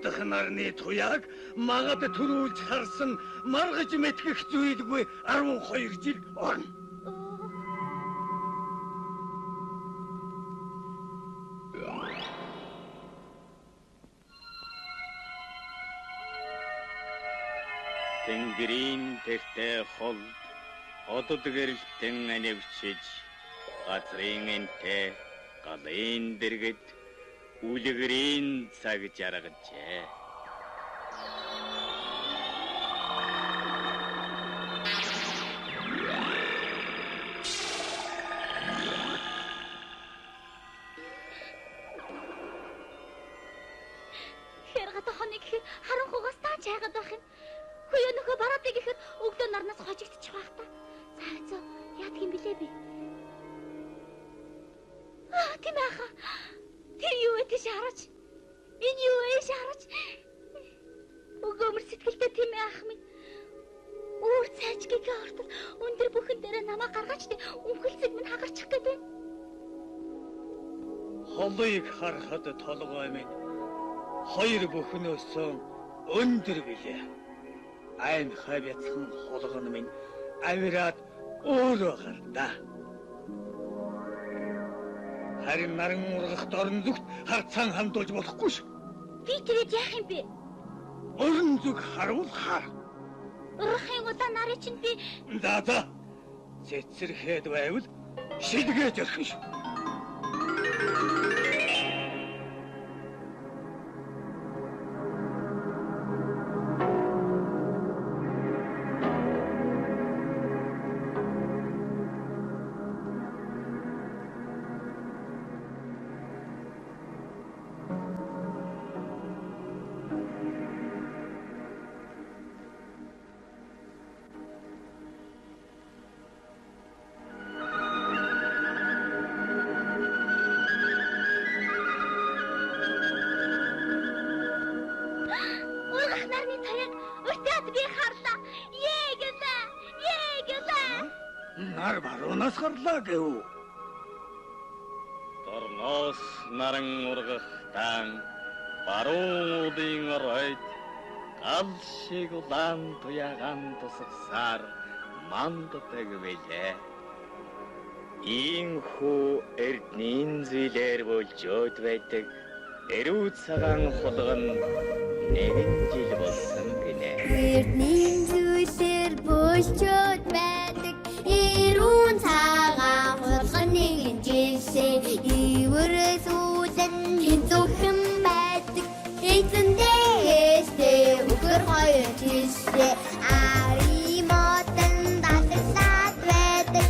дахь нарны туяаг магад төрүүлж харсан маргаж мэтгэх зүйлгүй 12 жил орно. Тэнгэрийн тэртээ хол одод гэрэлтэн анивчиж газрын энтэй галын дэргэд үлгэрийн цаг жаргажээ. Хэрэг тохоныг гэхээр харанхугаас тааж хайгаад байх юм. Хөөе нөхөө бараадаг гэхээр өглөө нарнаас хожигдчих байх та. Цаацаа яадаг юм бэлээ би? Тийм аха. Тэр юу вэ тийш хараач. Энэ юу вэ хараач. Өгөөмөр сэтгэлдээ тийм ах минь. Өөр цайчгийн ортол өндөр бүхэн дээр намаа гаргаж тий өмхөлцөг минь хагарчих гэдэг. Холыг харахад толгой минь хоёр бүхнөөс өндөр билээ. Айн хавьяцхан холгон минь авираад өөрөө гардаа. Харин наран ургах дорн зүгт харцаан хандуулж болохгүй ш. Би тэгээд яах юм бэ? Орон зүг харуул хар. Урахын удаа нарыг чинь би За. Цэцэрхэд байвал шилгээж өрхөн ш. Нар баруунаас гарлаа гэв. Дорноос наран ургахтан баруун удын оройд гал шиг улаан туяган тусгасаар манддаг байлээ. Иймхүү эрднийн зүйлээр болжоод байдаг эрүү цагаан хулган нэгэн жил болсон гинэ. Эрднийн зүйлээр болжоод байдаг эрүү цагаан хулган нэгэн жилсээ ивэрээс үүдэн хинцүүхэн байдаг эзэндээ үхэр хоёр жилсээ аримотон дасгалаад байдаг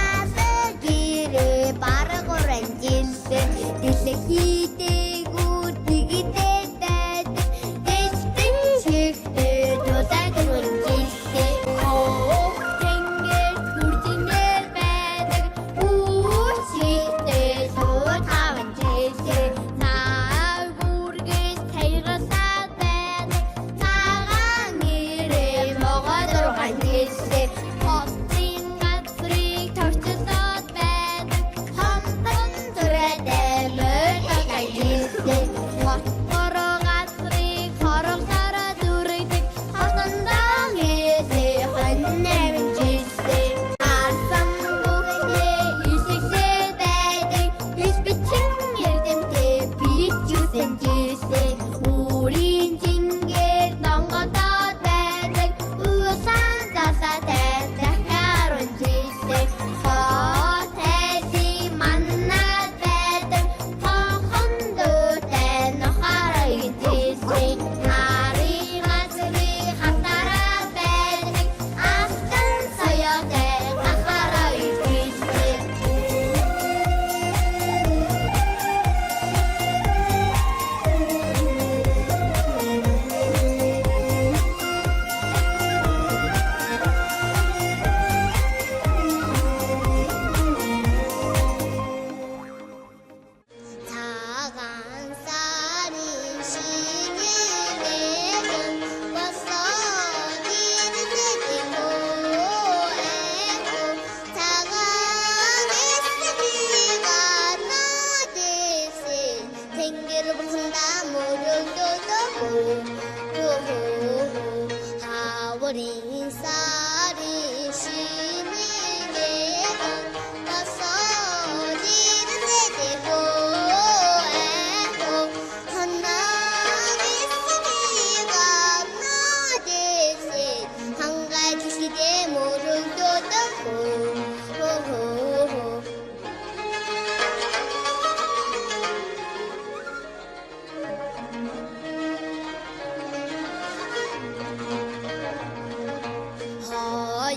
асар гэрээ бараг уран жилсээ дэлхийдээ тэгдээ байдаг эцэн шигтэй тулаг уран жилсээ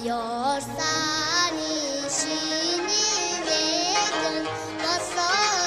Ёрсаны шиний вэгэн босоо